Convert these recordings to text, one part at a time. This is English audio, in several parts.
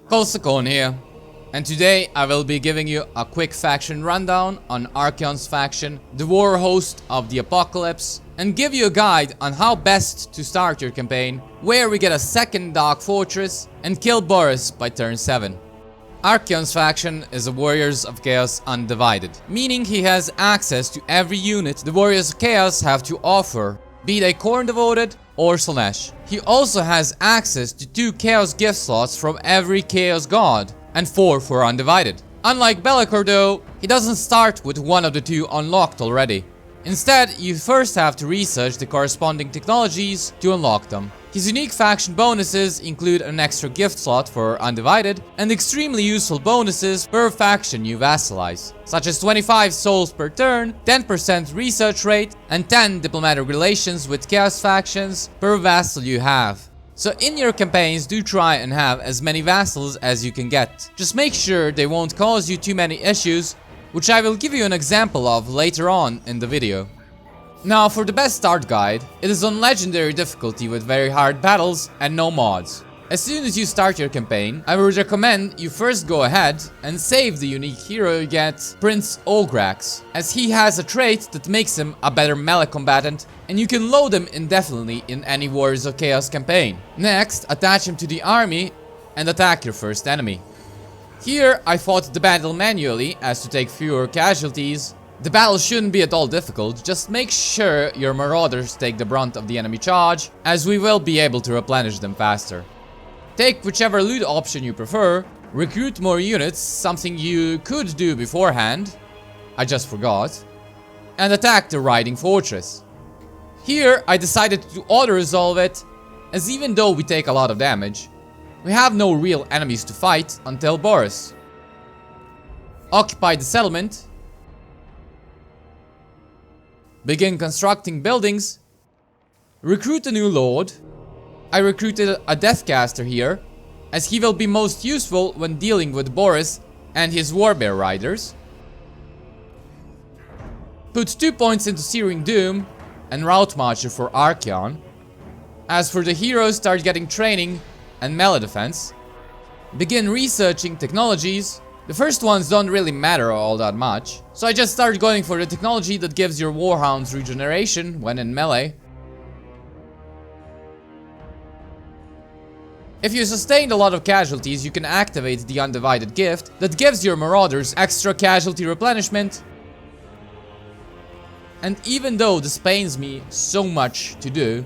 Khorne here, and today I will be giving you a quick faction rundown on Archaon's faction, the war host of the apocalypse, and give you a guide on how best to start your campaign, where we get a second Dark Fortress, and kill Boris by turn 7. Archaon's faction is a Warriors of Chaos Undivided, meaning he has access to every unit the Warriors of Chaos have to offer, be they Khorne devoted or Slaanesh. He also has access to 2 Chaos gift slots from every Chaos God, and 4 for Undivided. Unlike Be'lakor though, he doesn't start with one of the 2 unlocked already. Instead, you first have to research the corresponding technologies to unlock them. His unique faction bonuses include an extra gift slot for Undivided and extremely useful bonuses per faction you vassalize, such as 25 souls per turn, 10% research rate, and 10 diplomatic relations with Chaos factions per vassal you have. So in your campaigns, do try and have as many vassals as you can get. Just make sure they won't cause you too many issues, which I will give you an example of later on in the video. Now for the best start guide, it is on legendary difficulty with very hard battles and no mods. As soon as you start your campaign, I would recommend you first go ahead and save the unique hero you get, Prince Olgrax, as he has a trait that makes him a better melee combatant, and you can load him indefinitely in any Warriors of Chaos campaign. Next, attach him to the army and attack your first enemy. Here I fought the battle manually as to take fewer casualties. The battle shouldn't be at all difficult, just make sure your marauders take the brunt of the enemy charge, as we will be able to replenish them faster. Take whichever loot option you prefer, recruit more units, something you could do beforehand, I just forgot, and attack the Riding Fortress. Here I decided to auto-resolve it, as even though we take a lot of damage, we have no real enemies to fight until Boris. Occupy the settlement. Begin constructing buildings. Recruit a new lord. I recruited a Deathcaster here, as he will be most useful when dealing with Boris and his Warbear riders. Put 2 points into Searing Doom and Route Marcher for Archaon. As for the heroes, start getting training and melee defense. Begin researching technologies. The first ones don't really matter all that much, so I just started going for the technology that gives your Warhounds regeneration when in melee. If you sustained a lot of casualties, you can activate the Undivided gift that gives your Marauders extra casualty replenishment. And even though this pains me so much to do,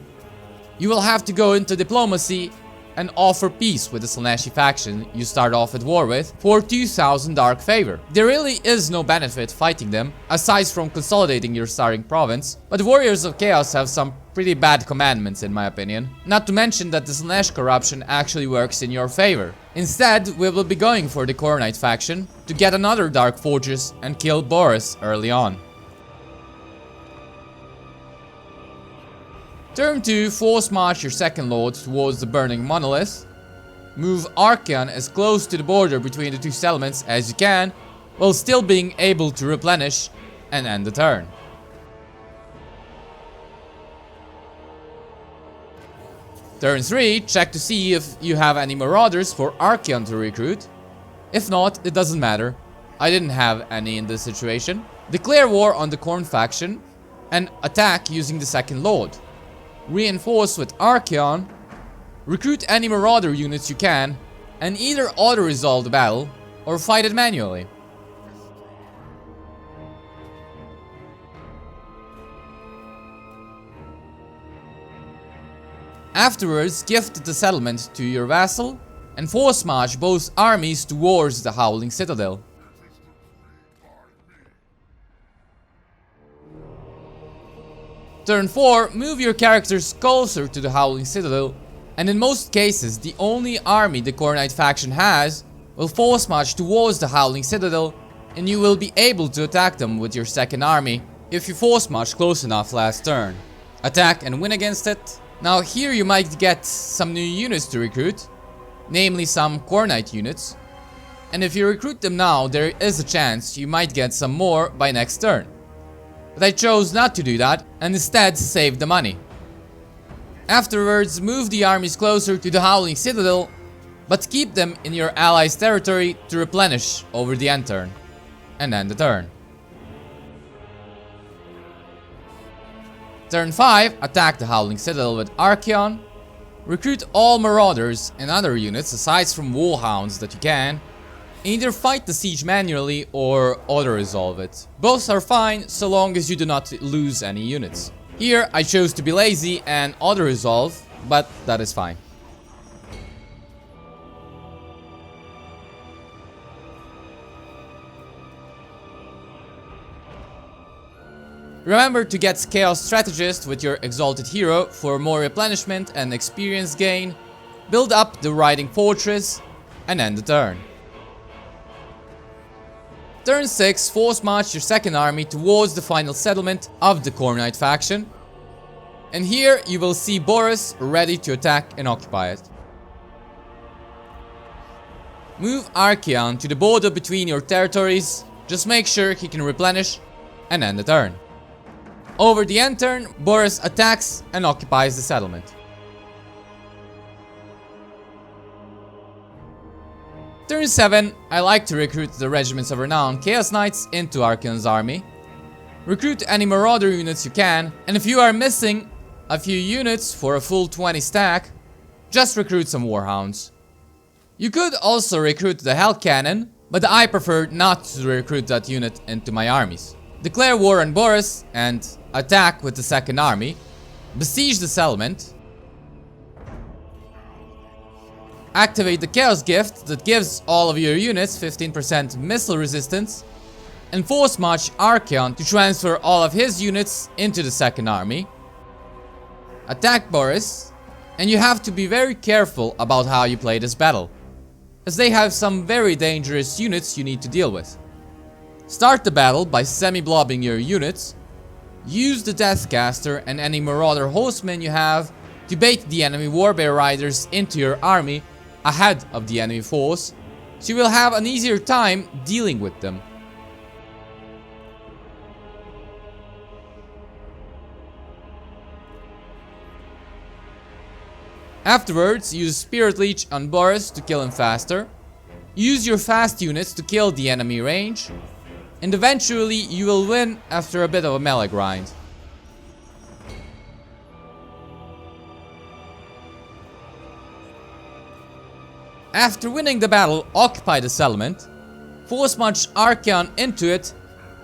you will have to go into diplomacy and offer peace with the Slaaneshi faction you start off at war with for 2000 dark favor. There really is no benefit fighting them, aside from consolidating your starting province, but Warriors of Chaos have some pretty bad commandments in my opinion. Not to mention that the Slaanesh corruption actually works in your favor. Instead, we will be going for the Khornite faction to get another Dark Fortress and kill Boris early on. Turn 2, force march your second lord towards the burning monolith. Move Archaon as close to the border between the 2 settlements as you can, while still being able to replenish and end the turn. Turn 3, check to see if you have any marauders for Archaon to recruit. If not, it doesn't matter. I didn't have any in this situation. Declare war on the Khorne faction and attack using the second lord. Reinforce with Archaon, recruit any marauder units you can, and either auto-resolve the battle or fight it manually. Afterwards, gift the settlement to your vassal and force march both armies towards the Howling Citadel. Turn 4, move your characters closer to the Howling Citadel, and in most cases the only army the Khornite faction has will force march towards the Howling Citadel, and you will be able to attack them with your second army if you force march close enough last turn. Attack and win against it. Now here you might get some new units to recruit, namely some Khornite units, and if you recruit them now there is a chance you might get some more by next turn. But I chose not to do that and instead save the money. Afterwards, move the armies closer to the Howling Citadel but keep them in your allies' territory to replenish over the end turn, and end the turn. Turn 5, attack the Howling Citadel with Archaon. Recruit all Marauders and other units aside from Warhounds that you can. Either fight the siege manually or auto-resolve it. Both are fine so long as you do not lose any units. Here I chose to be lazy and auto-resolve, but that is fine. Remember to get Chaos Strategist with your Exalted Hero for more replenishment and experience gain. Build up the Riding Fortress and end the turn. Turn 6, force march your second army towards the final settlement of the Khorne faction. And here you will see Boris ready to attack and occupy it. Move Archaon to the border between your territories. Just make sure he can replenish and end the turn. Over the end turn, Boris attacks and occupies the settlement. Turn 7, I like to recruit the Regiments of Renown Chaos Knights into Archaon's army. Recruit any Marauder units you can, and if you are missing a few units for a full 20 stack, just recruit some Warhounds. You could also recruit the Hell Cannon, but I prefer not to recruit that unit into my armies. Declare war on Boris and attack with the second army. Besiege the settlement. Activate the Chaos Gift that gives all of your units 15% missile resistance. And force march Archaon to transfer all of his units into the second army. Attack Boris. And you have to be very careful about how you play this battle, as they have some very dangerous units you need to deal with. Start the battle by semi-blobbing your units. Use the Deathcaster and any Marauder Horsemen you have to bait the enemy Warbear Riders into your army ahead of the enemy force, so you will have an easier time dealing with them. Afterwards, use Spirit Leech on Boris to kill him faster. Use your fast units to kill the enemy range. And eventually you will win after a bit of a melee grind. After winning the battle, occupy the settlement, force march Archaon into it,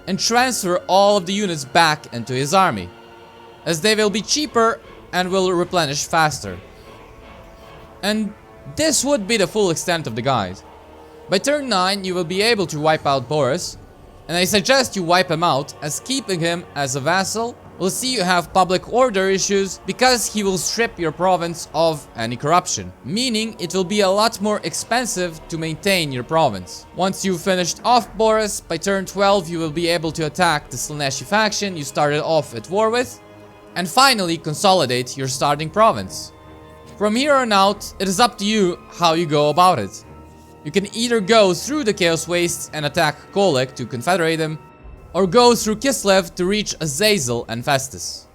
and transfer all of the units back into his army, as they will be cheaper and will replenish faster. And this would be the full extent of the guide. By turn 9 you will be able to wipe out Boris, and I suggest you wipe him out, as keeping him as a vassal will see you have public order issues, because he will strip your province of any corruption, meaning it will be a lot more expensive to maintain your province. Once you've finished off Boris, by turn 12 you will be able to attack the Slaaneshi faction you started off at war with, and finally consolidate your starting province. From here on out, it is up to you how you go about it. You can either go through the Chaos Wastes and attack Kolek to confederate him, or go through Kislev to reach Azazel and Festus.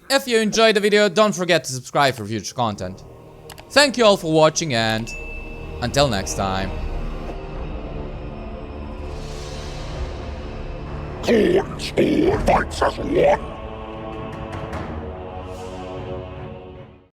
If you enjoyed the video, don't forget to subscribe for future content. Thank you all for watching, and until next time. Khorne fights as one.